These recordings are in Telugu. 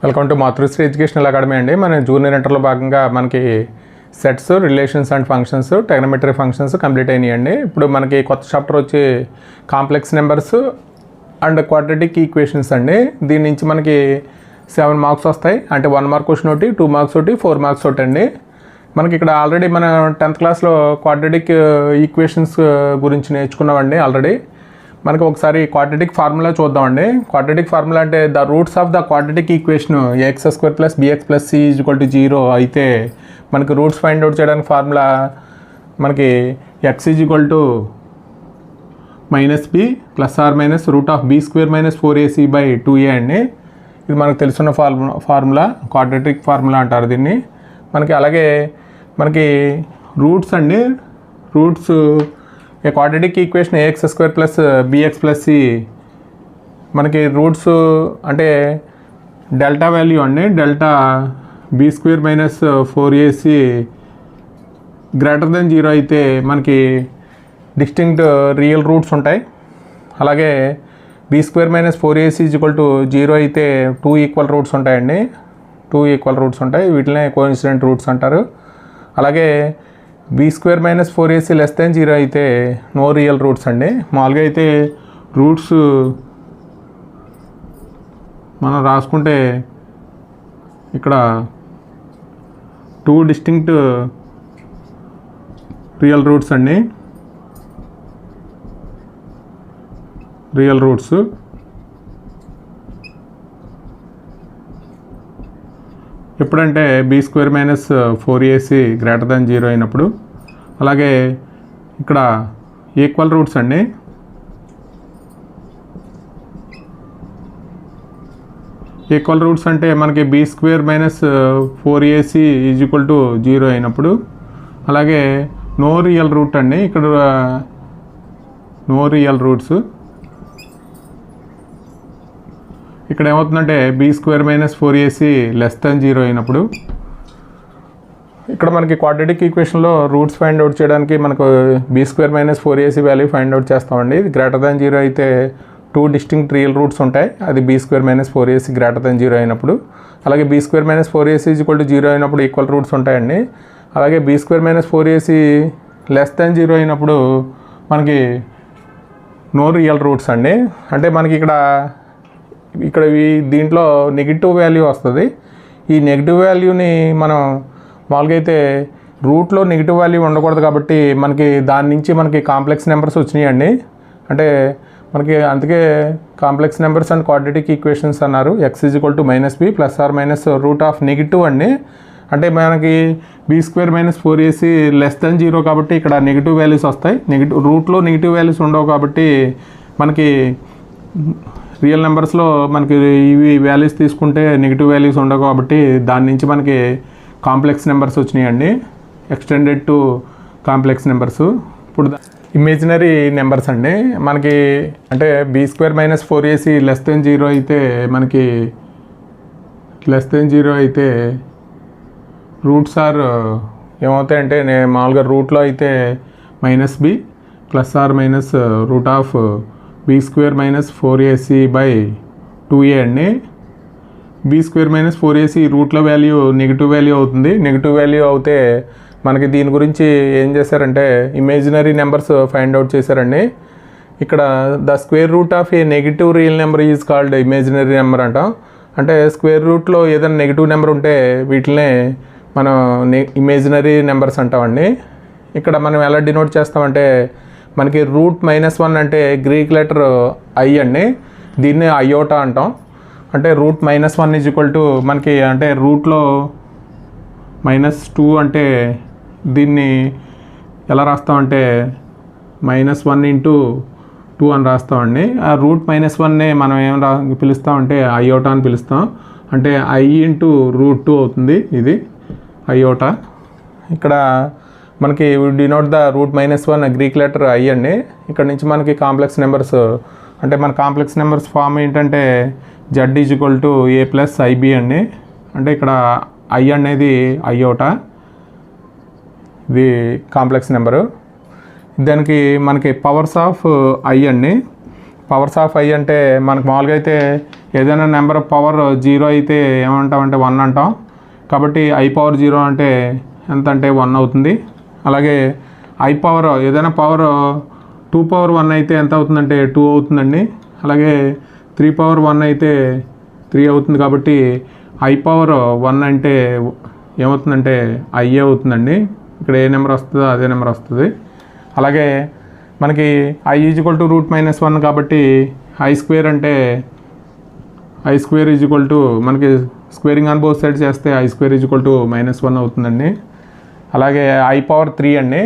Welcome to Matrusri educational academy అండి. మన జూనియర్ ఇంటర్లో భాగంగా మనకి sets, relations and functions, trigonometry functions complete అయినాయండి. ఇప్పుడు మనకి కొత్త చాప్టర్ వచ్చి complex numbers and quadratic equations అండి. దీని నుంచి మనకి 7 మార్క్స్ వస్తాయి. అంటే 1 మార్క్ క్వశ్చన్ ఒకటి, 2 మార్క్స్ ఒకటి, 4 మార్క్స్ ఒకటి అండి. మనకి ఇక్కడ ఆల్రెడీ మన 10th క్లాస్లో క్వాడ్రాటిక్ ఈక్వేషన్స్ గురించి నేర్చుకున్నామండి. ఆల్రెడీ మనకి ఒకసారి క్వాడ్రాటిక్ ఫార్ములా చూద్దామండి. క్వాడ్రాటిక్ ఫార్ములా అంటే the roots of the quadratic equation x² + bx + c = 0 అయితే మనకి రూట్స్ ఫైండ్ అవుట్ చేయడానికి ఫార్ములా మనకి x = -b ± (√b² - 4ac/2a) అండి. ఇది మనకు తెలుసున్న ఫార్ములా క్వాడ్రాటిక్ ఫార్ములా అంటారు దీన్ని. మనకి అలాగే మనకి రూట్స్ అండి, roots quadratic equation ax² + bx + c మనకి రూట్స్ అంటే డెల్టా వాల్యూ అండి. డెల్టా b² - 4ac > 0 అయితే మనకి డిస్టింక్ట్ రియల్ రూట్స్ ఉంటాయి. అలాగే b² - 4ac = 0 అయితే 2 ఈక్వల్ రూట్స్ ఉంటాయండి. 2 ఈక్వల్ రూట్స్ ఉంటాయి. వీటినే కోఇన్సిడెంట్ రూట్స్ అంటారు. అలాగే b² - 4ac < 0 అయితే నో రియల్ రూట్స్ అండి. మామూలుగా అయితే రూట్స్ మనం రాసుకుంటే ఇక్కడ 2 డిస్టింక్ట్ రియల్ రూట్స్ అండి. రియల్ రూట్స్ ఎప్పుడంటే b² - 4ac > 0 అయినప్పుడు. అలాగే ఇక్కడ ఈక్వల్ రూట్స్ అండి. ఈక్వల్ రూట్స్ అంటే మనకి b² - 4ac = 0 అయినప్పుడు. అలాగే నో రియల్ రూట్ అండి. ఇక్కడ నో రియల్ రూట్స్. ఇక్కడ ఏమవుతుందంటే b² - 4ac < 0 అయినప్పుడు. ఇక్కడ మనకి క్వాడ్రాటిక్ ఈక్వేషన్లో రూట్స్ ఫైండ్ అవుట్ చేయడానికి మనకు b² - 4ac value find out చేస్తామండి. ఇది > 0 అయితే 2 డిస్టింక్ట్ రియల్ రూట్స్ ఉంటాయి. అది b² - 4ac > 0 అయినప్పుడు. అలాగే b² - 4ac = 0 అయినప్పుడు ఈక్వల్ రూట్స్ ఉంటాయండి. అలాగే b² - 4ac < 0 అయినప్పుడు మనకి నో రియల్ రూట్స్ అండి. అంటే మనకి ఇక్కడ దీంట్లో నెగిటివ్ వాల్యూ వస్తుంది. ఈ నెగిటివ్ వాల్యూని మనం మామూలుగా అయితే రూట్లో నెగిటివ్ వాల్యూ ఉండకూడదు కాబట్టి మనకి దాని నుంచి మనకి కాంప్లెక్స్ నెంబర్స్ వచ్చినాయండి. అంటే మనకి అందుకే complex numbers and quadratic equations అన్నారు. x = -b ± (√) అండి. అంటే మనకి b² - 4ac < 0 కాబట్టి ఇక్కడ నెగిటివ్ వాల్యూస్ వస్తాయి. రూట్లో నెగిటివ్ వాల్యూస్ ఉండవు కాబట్టి మనకి రియల్ నెంబర్స్లో మనకి ఇవి వాల్యూస్ తీసుకుంటే నెగిటివ్ వాల్యూస్ ఉండవు కాబట్టి దాని నుంచి మనకి కాంప్లెక్స్ నెంబర్స్ వచ్చినాయండి. Extended to complex numbers. ఇప్పుడు ఇమేజినరీ నెంబర్స్ అండి. మనకి అంటే b² - 4ac < 0 అయితే మనకి < 0 అయితే రూట్స్ ఆర్ ఏమవుతాయంటే మామూలుగా రూట్లో అయితే -b ± (√b² - 4ac/2a) అండి. b² - 4ac రూట్లో వాల్యూ నెగిటివ్ వాల్యూ అవుతుంది. నెగిటివ్ వాల్యూ అవుతే మనకి దీని గురించి ఏం చేశారంటే ఇమేజినరీ నెంబర్స్ ఫైండ్ అవుట్ చేశారండి. ఇక్కడ the square root of A negative real number is called imaginary number అంటాం. అంటే స్క్వేర్ రూట్లో ఏదైనా నెగిటివ్ నెంబర్ ఉంటే వీటినే మనం ఇమేజినరీ నెంబర్స్ అంటామండి. ఇక్కడ మనం ఎలా డినోట్ చేస్తామంటే మనకి √-1 అంటే గ్రీక్ లెటర్ I అండి. దీన్ని అయోటా అంటాం. అంటే √-1 మనకి అంటే రూట్లో -2 అంటే దీన్ని ఎలా రాస్తామంటే -1 × 2 అని రాస్తామండి. ఆ √-1నే మనం ఏం పిలుస్తామంటే అయోటా అని పిలుస్తాం. అంటే I × √2 అవుతుంది. ఇది అయోటా. ఇక్కడ మనకి denote the √-1 Greek letter I అండి. ఇక్కడ నుంచి మనకి కాంప్లెక్స్ నెంబర్స్ అంటే మన కాంప్లెక్స్ నెంబర్స్ ఫామ్ ఏంటంటే z = a + ib అండి. అంటే ఇక్కడ I అనేది అయోటా, ఇది కాంప్లెక్స్ నెంబరు. దానికి మనకి పవర్స్ ఆఫ్ I అండి. పవర్స్ ఆఫ్ I అంటే మనకు మామూలుగా అయితే ఏదైనా నెంబర్ పవర్ 0 అయితే ఏమంటామంటే 1 అంటాం. కాబట్టి I పవర్ 0 అంటే ఎంత అంటే 1 అవుతుంది. అలాగే I పవర్ ఏదైనా పవర్ 2 పవర్ 1 అయితే ఎంత అవుతుందంటే 2 అవుతుందండి. అలాగే 3 పవర్ 1 అయితే 3 అవుతుంది. కాబట్టి I పవర్ 1 అంటే ఏమవుతుందంటే I అవుతుందండి. ఇక్కడ ఏ నెంబర్ వస్తుందో అదే నెంబర్ వస్తుంది. అలాగే మనకి I ఈజ్వల్ టు √-1 కాబట్టి I స్క్వేర్ అంటే I స్క్వేర్ ఈజ్వల్ టు మనకి స్క్వేరింగ్ ఆన్ బోత్ సైడ్ చేస్తే I స్క్వేర్ ఈజ్వల్ టు -1 అవుతుందండి. అలాగే I పవర్ 3 అండి.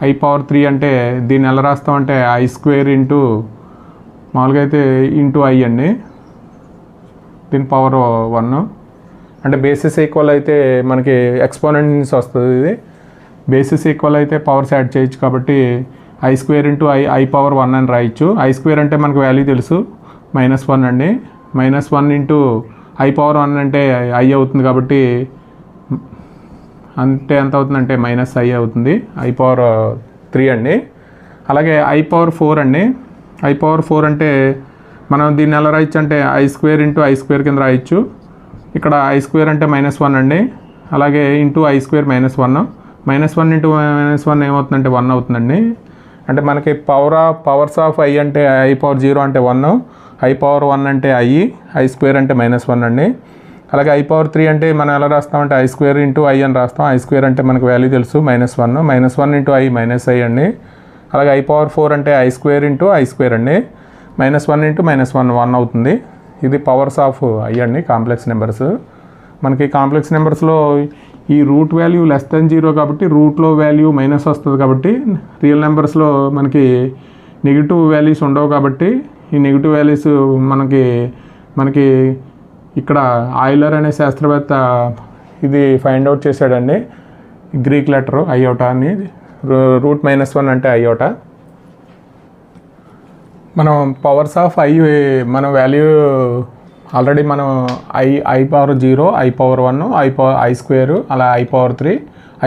I పవర్ 3 అంటే దీన్ని ఎలా రాస్తామంటే I స్క్వేర్ ఇంటూ మామూలుగా అయితే ఇంటూ I అండి. దీని పవర్ 1 అంటే బేసిస్ ఈక్వల్ అయితే మనకి ఎక్స్పోనెంట్స్ వస్తుంది. ఇది బేసిస్ ఈక్వల్ అయితే పవర్స్ యాడ్ చేయొచ్చు. కాబట్టి I square into I power 1 అని రాయొచ్చు. I స్క్వేర్ అంటే మనకు వాల్యూ తెలుసు -1 అండి. -1 ఇంటూ I పవర్ 1 అంటే I అవుతుంది. కాబట్టి అంటే ఎంత అవుతుందంటే -I అవుతుంది. I పవర్ 3 అండి. అలాగే I పవర్ 4 అండి. I పవర్ 4 అంటే మనం దీన్ని ఎలా రాయొచ్చు అంటే I square into I square కింద రాయొచ్చు. ఇక్కడ I స్క్వేర్ అంటే -1 అండి. అలాగే ఇంటూ I స్క్వేర్ -1 ఇంటూ -1 ఏమవుతుందంటే 1 అవుతుందండి. అంటే మనకి పవర్స్ ఆఫ్ I అంటే I పవర్ 0 అంటే 1, I పవర్ 1 అంటే I స్క్వేర్ అంటే -1 అండి. అలాగే I పవర్ 3 అంటే మనం ఎలా రాస్తామంటే I స్క్వేర్ ఇంటూ I అని రాస్తాం. I స్క్వేర్ అంటే మనకు వాల్యూ తెలుసు -1 ఇంటూ I -I అండి. అలాగే I పవర్ 4 అంటే I square into I square అండి. -1 ఇంటూ -1 అవుతుంది. ఇది పవర్స్ ఆఫ్ I అండి కాంప్లెక్స్ నెంబర్స్. మనకి కాంప్లెక్స్ నెంబర్స్లో ఈ రూట్ వాల్యూ <0 కాబట్టి రూట్లో వాల్యూ మైనస్ వస్తుంది. కాబట్టి రియల్ నెంబర్స్లో మనకి నెగిటివ్ వాల్యూస్ ఉండవు. కాబట్టి ఈ నెగిటివ్ వాల్యూస్ మనకి ఇక్కడ ఆయిలర్ అనే శాస్త్రవేత్త ఇది ఫైండ్ అవుట్ చేశాడండి. గ్రీక్ లెటర్ అయోటా అని √-1 అంటే అయోటా. మనం పవర్స్ ఆఫ్ I మన వాల్యూ ఆల్రెడీ మనం I power 0, I power 1, I square, అలా I power 3,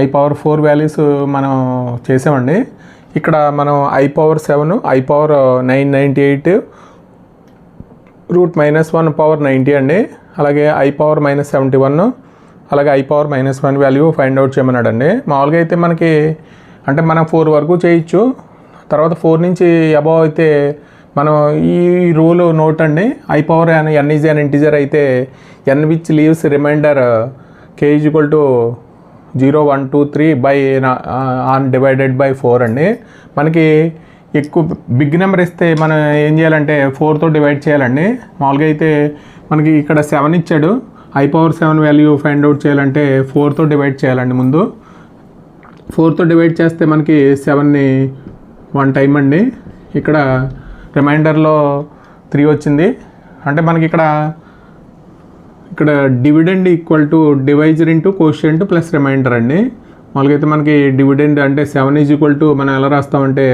I power 4 values మనం చేసామండి. ఇక్కడ మనం I power 7, I power 998, √-1 power 90 అండి. అలాగే I పవర్ -71, అలాగే I power -1 value find out చేయమన్నాడండి. మామూలుగా అయితే మనకి అంటే మనం 4 వరకు చేయొచ్చు. తర్వాత 4 నుంచి అబవ్ అయితే మనం ఈ రూల్ నోట్ అండి. I పవర్ n ఈజ్ అన్ ఇంటిజర్ అయితే n which leaves remainder k equal to 0, 1, 2, 3 by divided by 4 అండి. మనకి ఎక్కువ బిగ్ నెంబర్ ఇస్తే మనం ఏం చేయాలంటే 4తో డివైడ్ చేయాలండి. మామూలుగా అయితే మనకి ఇక్కడ 7 ఇచ్చాడు. I power 7 value find out చేయాలంటే 4తో డివైడ్ చేయాలండి. ముందు 4తో డివైడ్ చేస్తే మనకి 7ని 1 టైం అండి. ఇక్కడ రిమైండర్లో 3 వచ్చింది. అంటే మనకి ఇక్కడ dividend equal to divisor into quotient plus remainder అండి. మామూలుగా అయితే మనకి డివిడెండ్ అంటే 7 ఈజ్ ఈక్వల్ టు మనం ఎలా రాస్తామంటే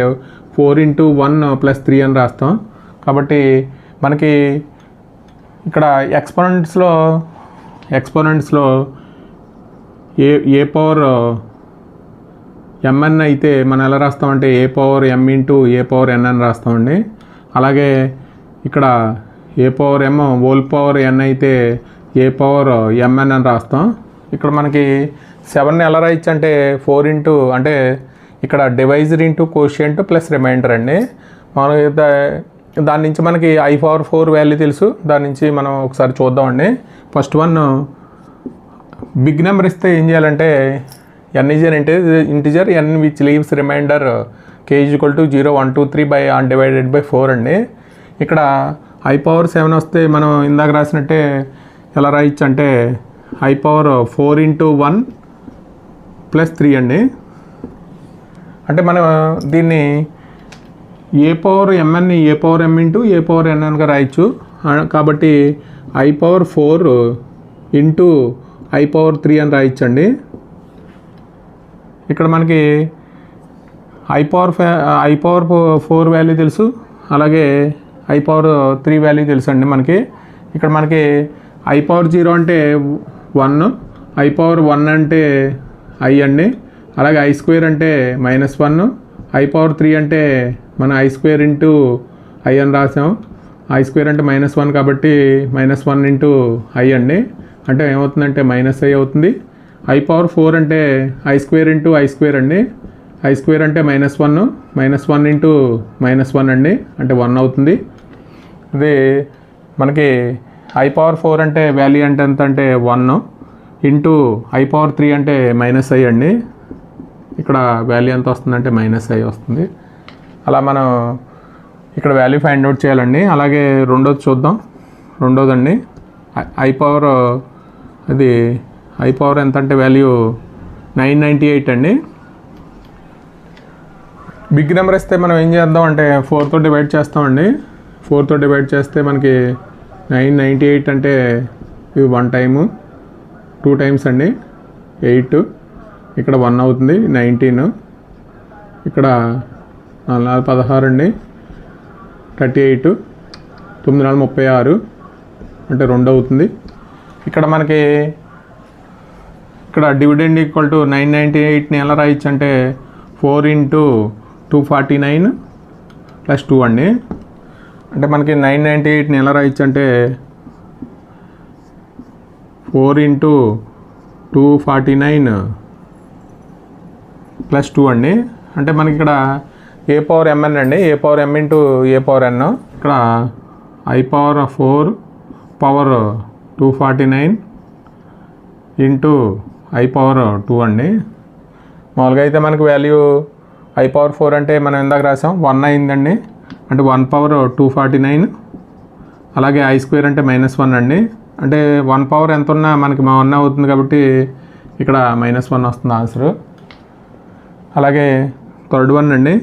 4 ఇంటూ 1 + 3 అని రాస్తాం. కాబట్టి మనకి ఇక్కడ ఎక్స్పోనెంట్స్లో ఏ పవర్ mn అయితే మనం ఎలా రాస్తామంటే ఏ పవర్ m ఇంటూ ఏ పవర్ n అని రాస్తామండి. అలాగే ఇక్కడ ఏ power m whole power n అయితే ఏ పవర్ mn అని రాస్తాం. ఇక్కడ మనకి 7ని ఎలా రాయొచ్చు అంటే 4 ఇంటూ అంటే ఇక్కడ divisor into quotient plus remainder అండి. మామూలుగా దాని నుంచి మనకి I పవర్ 4 వాల్యూ తెలుసు. దాని నుంచి మనం ఒకసారి చూద్దామండి. ఫస్ట్ వన్ బిగ్ నెంబర్ ఇస్తే ఏం చేయాలంటే n is an integer n which leaves remainder k equal to 0, 1, 2, 3 by divided by 4 అండి. ఇక్కడ I పవర్ 7 వస్తే మనం ఇందాక రాసినట్టే ఎలా రాయొచ్చు అంటే I పవర్ 4 ఇంటూ 1 + 3 అండి. అంటే మనం దీన్ని ఏ పవర్ mn ఏ పవర్ m ఇంటూ ఏ పవర్ n గా రాయొచ్చు. కాబట్టి I power 4 into I power 3 అని రాయొచ్చండి. ఇక్కడ మనకి I పవర్ 4 వాల్యూ తెలుసు. అలాగే I పవర్ 3 వాల్యూ తెలుసు అండి మనకి. ఇక్కడ మనకి I పవర్ 0 అంటే 1, I పవర్ 1 అంటే I అండి. అలాగే I స్క్వేర్ అంటే -1, I పవర్ 3 అంటే మన I స్క్వేర్ ఇంటూ I అని రాసాం. ఐ స్క్వేర్ అంటే -1 కాబట్టి -1 ఇంటూ ఐ అండి. అంటే ఏమవుతుందంటే -i అవుతుంది. i⁴ అంటే I square into I square అండి. ఐ స్క్వేర్ అంటే -1 ఇంటూ -1 అండి, అంటే 1 అవుతుంది. ఇది మనకి i⁴ అంటే వాల్యూ అంటే ఎంత అంటే 1 ఇంటూ i⁴ అంటే -i అండి. ఇక్కడ వాల్యూ ఎంత వస్తుందంటే -i వస్తుంది. అలా మనం ఇక్కడ వాల్యూ ఫైండ్ అవుట్ చేయాలండి. అలాగే రెండోది చూద్దాం. రెండోదండి i⁴ ఎంత అంటే వాల్యూ 998 అండి. బిగ్ నెంబర్ ఇస్తే మనం ఏం చేద్దాం అంటే 4తో డివైడ్ చేస్తామండి. 4తో డివైడ్ చేస్తే మనకి 998 అంటే ఇది 1 టైము, 2 టైమ్స్ అండి 8, ఇక్కడ 1 అవుతుంది 19, ఇక్కడ 4 16 అండి 38, 9 36 అంటే 2 అవుతుంది. ఇక్కడ మనకి ఇక్కడ డివిడెండ్ ఈక్వల్ టు 998ని ఎలా రాయొచ్చు అంటే 4 ఇంటూ 249 ప్లస్ 2 అండి. అంటే మనకి 998ని ఎలా రాయొచ్చు అంటే 4 ఇంటూ 249 ప్లస్ 2 అండి. అంటే మనకి ఇక్కడ a⁴mn అండి, a⁴m ఇంటూ a⁴n. ఇక్కడ i⁴ పవర్ 249 ఇంటూ i⁴2 అండి. మామూలుగా అయితే మనకి వాల్యూ i⁴ అంటే మనం ఇందాక రాసాం 1 అయిందండి, అంటే 1 పవర్ 249. అలాగే ఐ స్క్వేర్ అంటే -1 అండి, అంటే 1 పవర్ ఎంత ఉన్నా మనకి 1 అవుతుంది కాబట్టి ఇక్కడ -1 వస్తుంది ఆన్సరు. అలాగే థర్డ్ వన్ అండి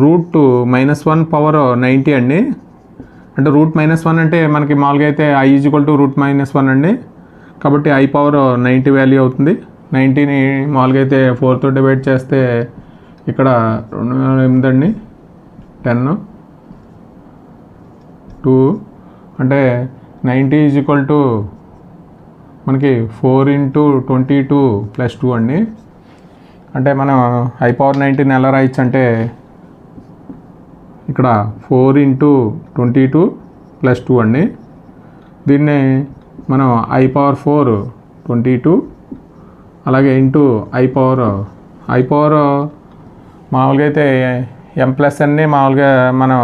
√-1 పవర్ 90 అండి. అంటే √-1 అంటే మనకి మామూలుగా అయితే i √-1 అండి, కాబట్టి i పవర్ 90 వాల్యూ అవుతుంది. 90ని మామూలుగా అయితే 4తో డివైడ్ చేస్తే ఇక్కడ 2 అండి 10 2 అంటే 90 మనకి 4 ఇంటూ 22 ప్లస్ 2 అండి. అంటే మనం i⁴19 ఎలా రాయొచ్చు అంటే ఇక్కడ 4 ఇంటూ 22 ప్లస్ 2 అండి. దీన్ని మనం i⁴ 22 అలాగే ఇంటూ i మామూలుగా అయితే m+nని మామూలుగా మనం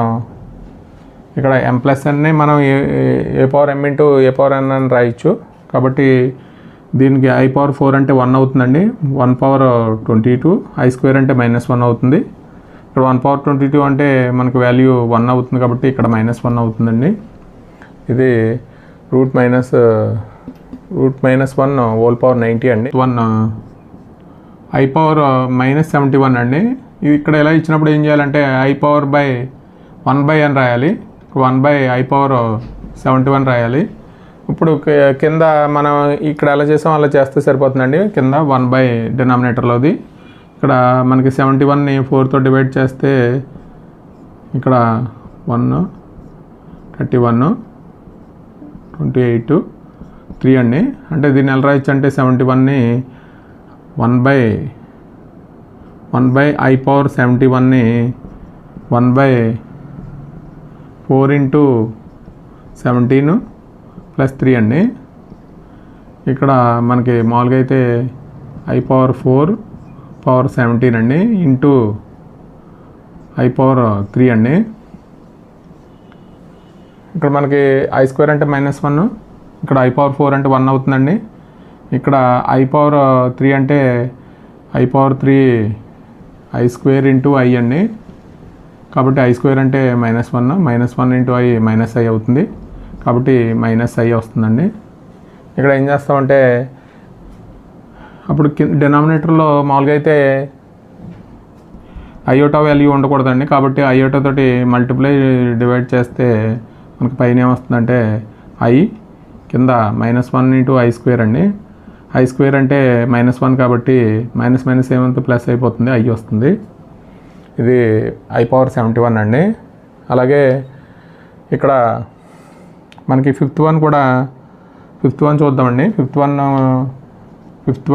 ఇక్కడ m+nని మనం a⁴m ఇంటూ a⁴n అని రాయొచ్చు. కాబట్టి దీనికి i⁴ అంటే 1 అవుతుందండి. 1 పవర్ 22, ఐ స్క్వేర్ అంటే -1 అవుతుంది. ఇక్కడ 1 పవర్ 22 అంటే మనకు వాల్యూ 1 అవుతుంది కాబట్టి ఇక్కడ -1 అవుతుందండి. ఇది √-1 హోల్ పవర్ 90 అండి. i⁻-71 అండి. ఇది ఇక్కడ ఎలా ఇచ్చినప్పుడు ఏం చేయాలంటే i⁻1/n రాయాలి, 1/i⁻71 రాయాలి. ఇప్పుడు కింద మనం ఇక్కడ ఎలా చేసాం అలా చేస్తే సరిపోతుందండి. కింద 1 డినామినేటర్లోది ఇక్కడ మనకి 71ని 4తో డివైడ్ చేస్తే ఇక్కడ 1 31 28 3 అండి. అంటే దీన్ని ఎలా రాయొచ్చు అంటే 71ని 1/i⁻71ని 1/4 ఇంటూ 17 ప్లస్ 3 అండి. ఇక్కడ మనకి మామూలుగా అయితే i⁴ పవర్ 17 అండి ఇంటూ i⁻3 అండి. ఇక్కడ మనకి ఐ స్క్వేర్ అంటే -1, ఇక్కడ i⁻4 అంటే 1 అవుతుందండి. ఇక్కడ i⁻3 అంటే i⁻3 I square into i అండి. కాబట్టి ఐ స్క్వేర్ అంటే -1 ఇంటూ i -i అవుతుంది కాబట్టి -i వస్తుందండి. ఇక్కడ ఏం చేస్తామంటే అప్పుడు డినామినేటర్లో మామూలుగా అయితే అయోటా వాల్యూ ఉండకూడదండి, కాబట్టి అయోటా తోటి మల్టిప్లై డివైడ్ చేస్తే మనకి పైన ఏమొస్తుందంటే i కింద -1 ఇంటూ ఐ స్క్వేర్ అండి. ఐ స్క్వేర్ అంటే -1 కాబట్టి మైనస్ ఏమంతా ప్లస్ అయిపోతుంది, i వస్తుంది. ఇది i⁻71 అండి. అలాగే ఇక్కడ మనకి ఫిఫ్త్ వన్ చూద్దామండి. ఫిఫ్త్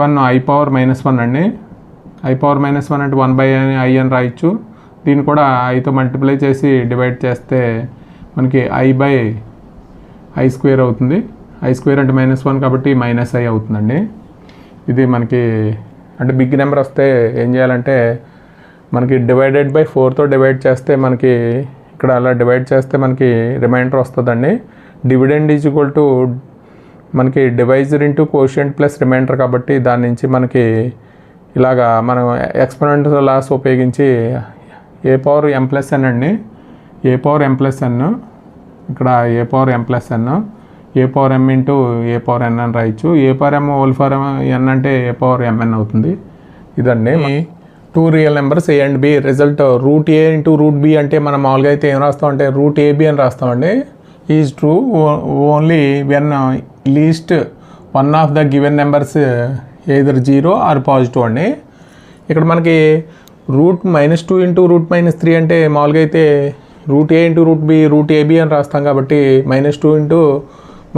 వన్ i⁻-1 అండి. i⁻-1 అంటే 1/i అని రాయొచ్చు. దీన్ని కూడా ఐతో మల్టిప్లై చేసి డివైడ్ చేస్తే మనకి I స్క్వేర్ అవుతుంది. I స్క్వేర్ అంటే -1 కాబట్టి -I అవుతుందండి. ఇది మనకి అంటే బిగ్ నెంబర్ వస్తే ఏం చేయాలంటే మనకి డివైడెడ్ బై 4తో డివైడ్ చేస్తే మనకి ఇక్కడ అలా డివైడ్ చేస్తే మనకి రిమైండర్ వస్తుందండి. డివిడెండ్ ఈజ్ ఈక్వల్ టు మనకి divisor into quotient plus remainder కాబట్టి దాని నుంచి మనకి ఇలాగా మనం ఎక్స్పోనెంషియల్ లాస్ ఉపయోగించి a⁻m+n అండి. a⁻m+n ఇక్కడ a⁻m+n a⁻m ఇంటూ a⁻n అని రాయొచ్చు. a⁻m అంటే a⁻mn అవుతుంది. ఇదండి 2 real numbers a and b. Result √a into √b అంటే మనం మామూలుగా అయితే ఏం రాస్తామంటే √ab అని రాస్తామండి. Is true only when least one of the given numbers either 0 are positive అండి. ఇక్కడ మనకి √-2 ఇంటూ √-3 అంటే మామూలుగా అయితే √a ఇంటూ √b √ab అని రాస్తాం కాబట్టి -2 ఇంటూ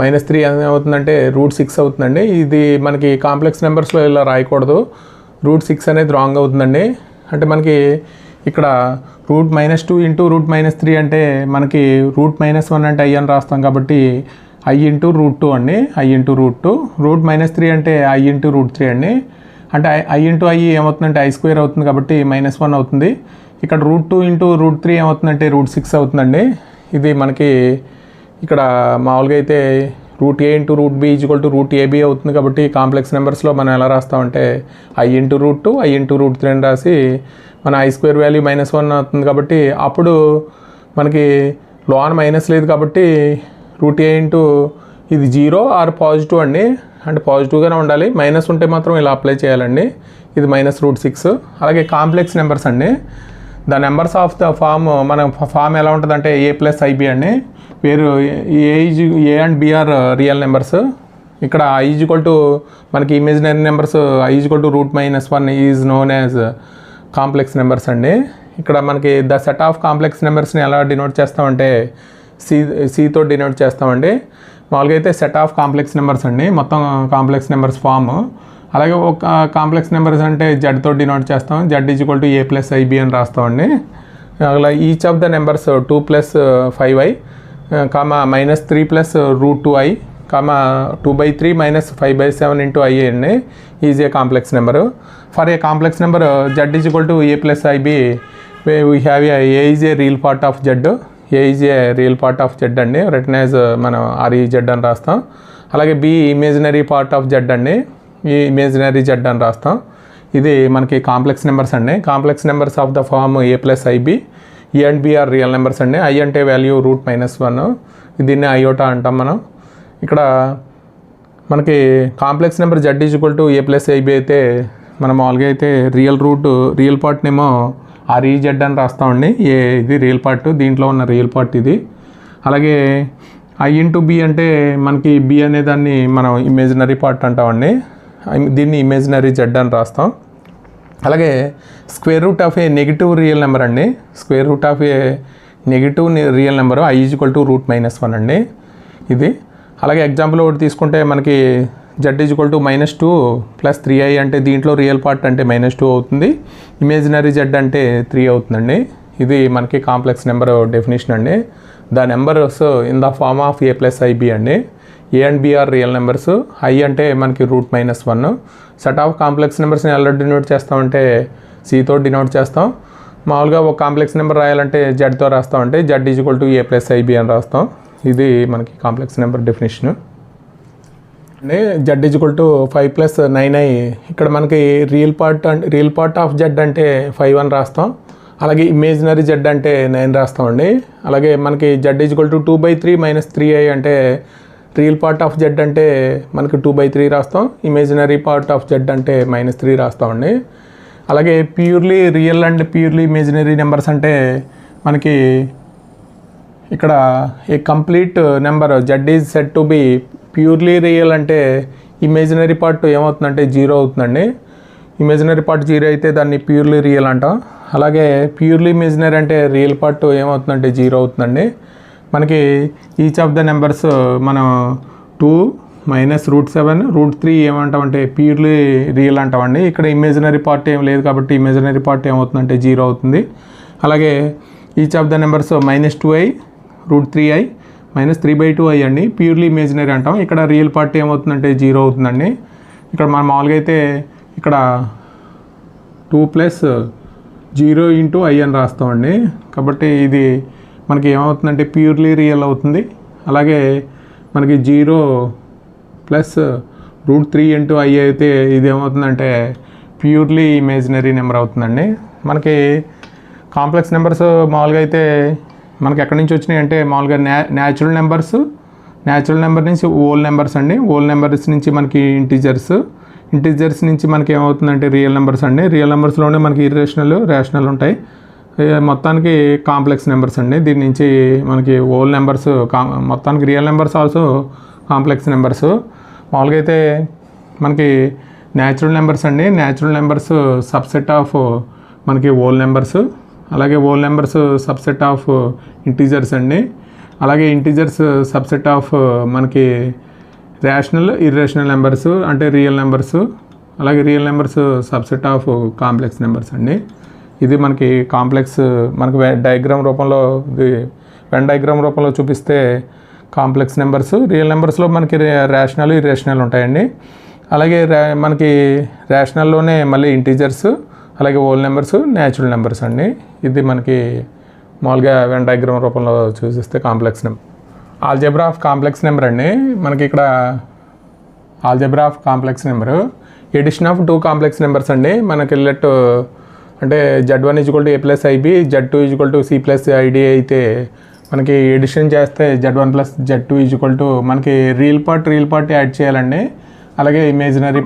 -3 ఏమవుతుందంటే √6 అవుతుందండి. ఇది మనకి కాంప్లెక్స్ నెంబర్స్లో ఇలా రాయకూడదు. √6 అనేది రాంగ్ అవుతుందండి. అంటే మనకి ఇక్కడ √-2 ఇంటూ √-3 అంటే మనకి √-1 అంటే I అని రాస్తాం కాబట్టి I ఇంటూ √2 అండి. I ఇంటూ √2 √-3 అంటే I ఇంటూ √3 అండి. అంటే I ఇంటూ I ఏమవుతుందంటే I స్క్వేర్ అవుతుంది కాబట్టి -1 అవుతుంది. ఇక్కడ √2 ఇంటూ √3 ఏమవుతుందంటే √6 అవుతుందండి. ఇది మనకి ఇక్కడ మామూలుగా అయితే √a into √b equal to √ab అవుతుంది కాబట్టి కాంప్లెక్స్ నెంబర్స్లో మనం ఎలా రాస్తామంటే I ఇంటూ √2 I ఇంటూ √3 అని రాసి మన I స్క్వేర్ వాల్యూ -1 అవుతుంది కాబట్టి అప్పుడు మనకి లోన్ మైనస్ లేదు కాబట్టి √a ఇంటూ ఇది 0 ఆర్ పాజిటివ్ అండి. అంటే పాజిటివ్గానే ఉండాలి. మైనస్ ఉంటే మాత్రం ఇలా అప్లై చేయాలండి. ఇది -√6. అలాగే కాంప్లెక్స్ నెంబర్స్ అండి. The numbers of the form మన ఫామ్ ఎలా ఉంటుందంటే a+ib అండి. పేరు a and b are real numbers. ఇక్కడ I ఈజ్వల్ టు మనకి imaginary numbers I equal to √-1 is known as complex numbers అండి. ఇక్కడ మనకి ద సెట్ ఆఫ్ కాంప్లెక్స్ నెంబర్స్ని ఎలా డినోట్ చేస్తామంటే సితో డినోట్ చేస్తామండి. మామూలుగా అయితే సెట్ ఆఫ్ కాంప్లెక్స్ నెంబర్స్ అండి. మొత్తం కాంప్లెక్స్ నెంబర్స్ ఫామ్. అలాగే ఒక కాంప్లెక్స్ నెంబర్స్ అంటే జడ్తో డినోట్ చేస్తాం. జడ్ ఈజ్వల్ టు a+ib అని రాస్తామండి. అలా each of the numbers 2 + 5i -3 + √2i 2/3 -5/7 into i అండి. Is a complex number. For a complex number z equal to a+ib we have a is a real part of z. a is a real part of z అండి. రిటన్ యాజ్ మనం REZ అని రాస్తాం. అలాగే b imaginary part of z అండి. ఈ ఇమేజినరీ z అని రాస్తాం. ఇది మనకి కాంప్లెక్స్ నెంబర్స్ అండి. Complex numbers of the form a+ib. a and b are real numbers అండి. I అంటే వాల్యూ √-1. దీన్ని అయోటా అంటాం మనం. ఇక్కడ మనకి complex number z equal to a+ib అయితే మనం మామూలుగా అయితే రియల్ పార్ట్నేమో REZ అని రాస్తామండి. ఇది రియల్ పార్ట్, దీంట్లో ఉన్న రియల్ పార్ట్ ఇది. అలాగే I ఇంటూ b అంటే మనకి b అనే దాన్ని మనం ఇమేజినరీ పార్ట్ అంటామండి. దీన్ని ఇమేజినరీ z అని రాస్తాం. అలాగే square root of A negative real number అండి. Square root of A negative real number I equal to √-1 అండి. ఇది అలాగే ఎగ్జాంపుల్ ఒకటి తీసుకుంటే మనకి z ఈజ్వల్ టు -2 + 3i అంటే దీంట్లో రియల్ పార్ట్ అంటే -2 అవుతుంది. ఇమేజినరీ z అంటే 3 అవుతుందండి. ఇది మనకి కాంప్లెక్స్ నెంబర్ డెఫినేషన్ అండి. The numbers in the form of a+ib అండి. a and b are real numbers. I అంటే మనకి √-1. సెట్ ఆఫ్ కాంప్లెక్స్ నెంబర్స్ని ఎలా డినోట్ చేస్తామంటే సితో డినోట్ చేస్తాం. మామూలుగా ఒక కాంప్లెక్స్ నెంబర్ రాయాలంటే జడ్తో రాస్తామంటే z ఈజ్వల్ టు a+ib అని రాస్తాం. ఇది మనకి కాంప్లెక్స్ నెంబర్ డెఫినేషన్ అండి. z equal to 5 + 9i. ఇక్కడ మనకి రియల్ పార్ట్ ఆఫ్ z అంటే 5 అని రాస్తాం. అలాగే ఇమేజినరీ z అంటే 9 రాస్తామండి. అలాగే మనకి z ఈజ్వల్ టు 2/3 - 3i అంటే రియల్ పార్ట్ ఆఫ్ z అంటే మనకి 2/3 రాస్తాం. ఇమేజినరీ పార్ట్ ఆఫ్ z అంటే -3 రాస్తామండి. అలాగే purely real and purely imaginary numbers అంటే మనకి ఇక్కడ ఏ complete number z is set to be purely real అంటే ఇమేజినరీ పార్ట్ ఏమవుతుందంటే 0 అవుతుందండి. ఇమేజినరీ పార్ట్ 0 అయితే దాన్ని ప్యూర్లీ రియల్ అంటాం. అలాగే ప్యూర్లీ ఇమేజినరీ అంటే రియల్ పార్ట్ ఏమవుతుందంటే 0 అవుతుందండి. మనకి ఈచ్ ఆఫ్ ద నెంబర్స్ మనం 2 -√7 √3 ఏమంటామంటే ప్యూర్లీ రియల్ అంటామండి. ఇక్కడ ఇమేజినరీ పార్ట్ ఏం లేదు కాబట్టి ఇమేజినరీ పార్ట్ ఏమవుతుందంటే 0 అవుతుంది. అలాగే each of the numbers -2i √3i -3/2i అండి. ప్యూర్లీ ఇమేజినరీ అంటాం. ఇక్కడ రియల్ పార్ట్ ఏమవుతుందంటే 0 అవుతుందండి. ఇక్కడ మనం మామూలుగా అయితే ఇక్కడ 2 + 0 × i అని రాస్తామండి. కాబట్టి ఇది మనకి ఏమవుతుందంటే ప్యూర్లీ రియల్ అవుతుంది. అలాగే మనకి 0 + √3 × i అయితే ఇది ఏమవుతుందంటే ప్యూర్లీ ఇమేజినరీ నెంబర్ అవుతుందండి. మనకి కాంప్లెక్స్ నెంబర్స్ మామూలుగా అయితే మనకి ఎక్కడి నుంచి వచ్చినాయి అంటే మామూలుగా న్యాచురల్ నెంబర్ నుంచి ఓల్ నెంబర్స్ అండి. ఓల్ నెంబర్స్ నుంచి మనకి ఇంటిజర్స్ నుంచి మనకి ఏమవుతుందంటే రియల్ నెంబర్స్ అండి. రియల్ నెంబర్స్లోనే మనకి ఇర్రేషనల్, రేషనల్ ఉంటాయి. మొత్తానికి కాంప్లెక్స్ నెంబర్స్ అండి. దీని నుంచి మనకి ఓల్ నెంబర్స్ మొత్తానికి real numbers also complex numbers. మామూలుగా అయితే మనకి న్యాచురల్ నెంబర్స్ అండి. న్యాచురల్ నెంబర్స్ సబ్సెట్ ఆఫ్ మనకి ఓల్ నెంబర్స్. అలాగే whole numbers subset of integers అండి. అలాగే ఇంటీజర్స్ సబ్సెట్ ఆఫ్ మనకి రేషనల్, ఇర్రేషనల్ నెంబర్స్ అంటే రియల్ నెంబర్స్. అలాగే real numbers subset of complex numbers అండి. ఇది మనకి కాంప్లెక్స్ మనకి వెన్ డయాగ్రామ్ రూపంలో చూపిస్తే కాంప్లెక్స్ నెంబర్స్. రియల్ నెంబర్స్లో మనకి రేషనల్, ఇర్రేషనల్ ఉంటాయండి. అలాగే మనకి రేషనల్లోనే మళ్ళీ ఇంటీజర్స్, అలాగే ఓల్ నెంబర్స్, న్యాచురల్ నెంబర్స్ అండి. ఇది మనకి మామూలుగా వెన్ డయాగ్రామ్ రూపంలో చూపిస్తే complex number. Algebra of complex number అండి. మనకి ఇక్కడ algebra of complex number addition of 2 complex numbers అండి. మనకి లెట్ అంటే Z1 = a + ib, Z2 = c + id అయితే మనకి ఎడిషన్ చేస్తే Z1 + Z2 మనకి రియల్ పార్ట్ యాడ్ చేయాలండి. అలాగే ఇమేజినరీ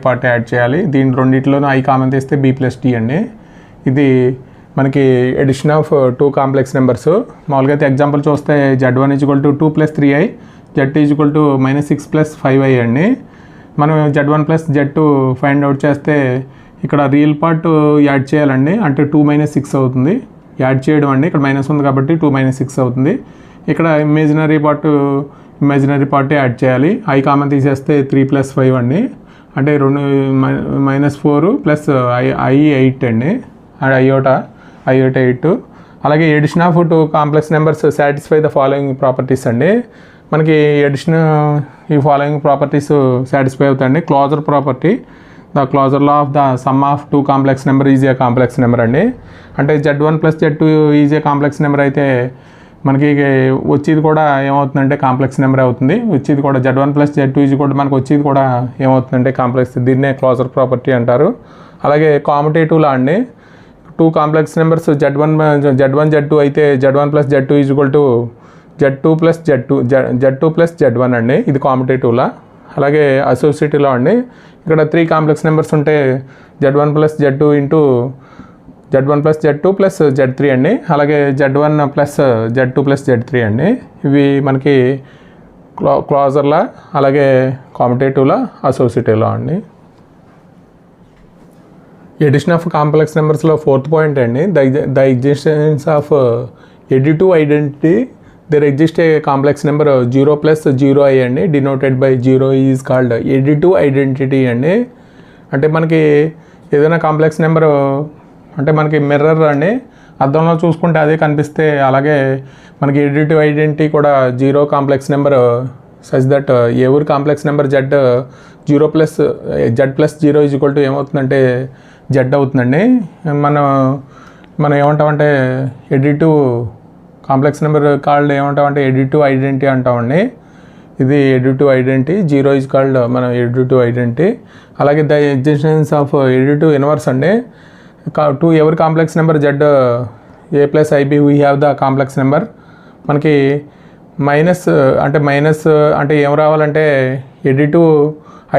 పార్ట్ యాడ్ చేయాలి. దీని రెండింటిలోనూ i కామన్ తీస్తే b + d అండి. ఇది మనకి ఎడిషన్ ఆఫ్ 2 కాంప్లెక్స్ నెంబర్స్. మామూలుగా అయితే ఎగ్జాంపుల్ చూస్తే Z1 = 2 + 3i, Z2 = -6 + 5i అండి. మనం Z1 + Z2 ఫైండ్ అవుట్ చేస్తే ఇక్కడ రియల్ పార్ట్ యాడ్ చేయాలండి. అంటే 2 - 6 అవుతుంది. యాడ్ చేయడం అండి. ఇక్కడ మైనస్ ఉంది కాబట్టి 2 - 6 అవుతుంది. ఇక్కడ ఇమేజినరీ పార్ట్ యాడ్ చేయాలి. i కామన్ తీసేస్తే 3 + 5 అండి. అంటే -4 + i 8 అండి. i 8. అలాగే addition of 2 complex numbers satisfy the following properties అండి. మనకి ఎడిషన్ ఈ ఫాలోయింగ్ ప్రాపర్టీస్ సాటిస్ఫై అవుతాయండి. Closure property, the closure law of the sum of 2 complex number is a complex number అండి. అంటే Z1 + Z2 is a complex number అయితే మనకి వచ్చేది కూడా ఏమవుతుందంటే కాంప్లెక్స్ నెంబర్ అవుతుంది. వచ్చేది కూడా Z1 + Z2 మనకు వచ్చేది కూడా ఏమవుతుందంటే కాంప్లెక్స్. దీన్నే క్లోజర్ ప్రాపర్టీ అంటారు. అలాగే కామ్యుటేటివ్ లా అండి. 2 కాంప్లెక్స్ నెంబర్స్ Z1 Z2 అయితే Z1 + Z2 Z2 + Z1 అండి. ఇది కామ్యుటేటివ్ లా. అలాగే అసోసియేటివ్ లా అండి. ఇక్కడ 3 కాంప్లెక్స్ నెంబర్స్ ఉంటే Z1 + Z2 + Z3 అండి. అలాగే Z1 + Z2 + Z3 అండి. ఇవి మనకి క్లోజర్ లా, అలాగే కామ్యుటేటివ్ లా, అసోసియేటివ్ లా అండి. Edition of complex నెంబర్స్లో 4th point అండి. The existence of additive identity. There exist A complex number 0 + 0i అండి. Denoted by 0 is called additive identity అండి. అంటే మనకి ఏదైనా కాంప్లెక్స్ నెంబరు అంటే మనకి మిర్రర్ అండి. అద్దంలో చూసుకుంటే అదే కనిపిస్తే అలాగే మనకి ఎడిటివ్ ఐడెంటిటీ కూడా 0 కాంప్లెక్స్ నెంబర్ సచ్ దట్ ఎవరి కాంప్లెక్స్ నెంబర్ Z0 + Z+0 ఏమవుతుందంటే Z అవుతుందండి. మనం ఏమంటామంటే ఎడిటివ్ కాంప్లెక్స్ నెంబర్ కాల్డ్ ఏమంటామంటే ఎడిటివ్ ఐడెంటిటీ అంటామండి. ఇది ఎడిటివ్ ఐడెంటిటీ. 0 ఈజ్ కాల్డ్ మనం ఎడిటివ్ ఐడెంటిటీ. అలాగే the existence of additive inverse అండి. టు ఎవరి complex number Z a + ib we have the complex number. మనకి మైనస్ అంటే ఏం రావాలంటే ఎడిటివ్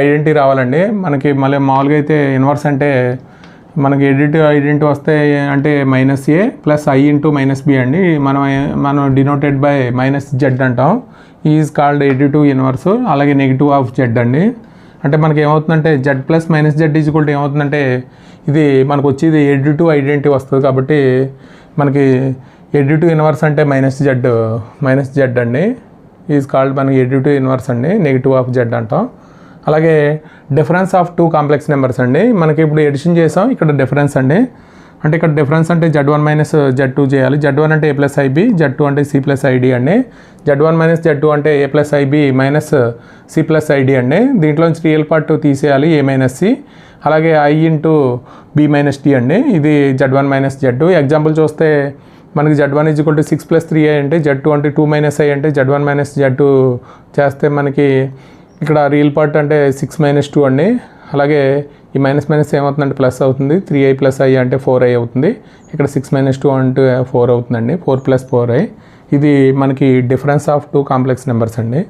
ఐడెంటిటీ రావాలండి. మనకి మళ్ళీ మామూలుగా అయితే ఇన్వర్స్ అంటే మనకి ఎడిటివ్ ఐడెంటిటీ వస్తే అంటే -a + i × -b అండి. మనం డినోటెడ్ బై -z అంటాం. Is called additive inverse. అలాగే నెగిటివ్ ఆఫ్ z అండి. అంటే మనకి ఏమవుతుందంటే Z + -z ఏమవుతుందంటే ఇది మనకు వచ్చేది ఎడిటివ్ ఐడెంటిటీ వస్తుంది కాబట్టి మనకి ఎడిటివ్ ఇన్వర్స్ అంటే -z అండి. ఈజ్ కాల్డ్ మనకి ఎడిటివ్ ఇన్వర్స్ అండి. నెగిటివ్ ఆఫ్ z అంటాం. అలాగే డిఫరెన్స్ ఆఫ్ 2 కాంప్లెక్స్ నెంబర్స్ అండి. మనకి ఇప్పుడు ఎడిషన్ చేసాం, ఇక్కడ డిఫరెన్స్ అండి. అంటే ఇక్కడ డిఫరెన్స్ అంటే Z1 మైనస్ Z2 చేయాలి. Z1 అంటే A ప్లస్ IB, Z2 అంటే C ప్లస్ ID అండి. Z1 మైనస్ Z2 అంటే A plus IB minus C plus ID అండి. దీంట్లోంచి రియల్ పార్ట్ తీసేయాలి A మైనస్ C, అలాగే I into B minus D అండి. ఇది Z1 మైనస్ Z2. ఎగ్జాంపుల్ చూస్తే మనకి Z1 is equal to 6 plus 3i అంటే Z2 అంటే 2 మైనస్ i అంటే Z1 మైనస్ Z2 చేస్తే మనకి ఇక్కడ రియల్ పార్ట్ అంటే 6 మైనస్ 2 అండి. అలాగే ఈ మైనస్ మైనస్ ఏమవుతుందంటే ప్లస్ అవుతుంది. 3i ప్లస్ i అంటే 4i అవుతుంది. ఇక్కడ 6 మైనస్ 2 అంటే 4 అవుతుందండి. 4 ప్లస్ 4i. ఇది మనకి డిఫరెన్స్ ఆఫ్ 2 కాంప్లెక్స్ నెంబర్స్ అండి.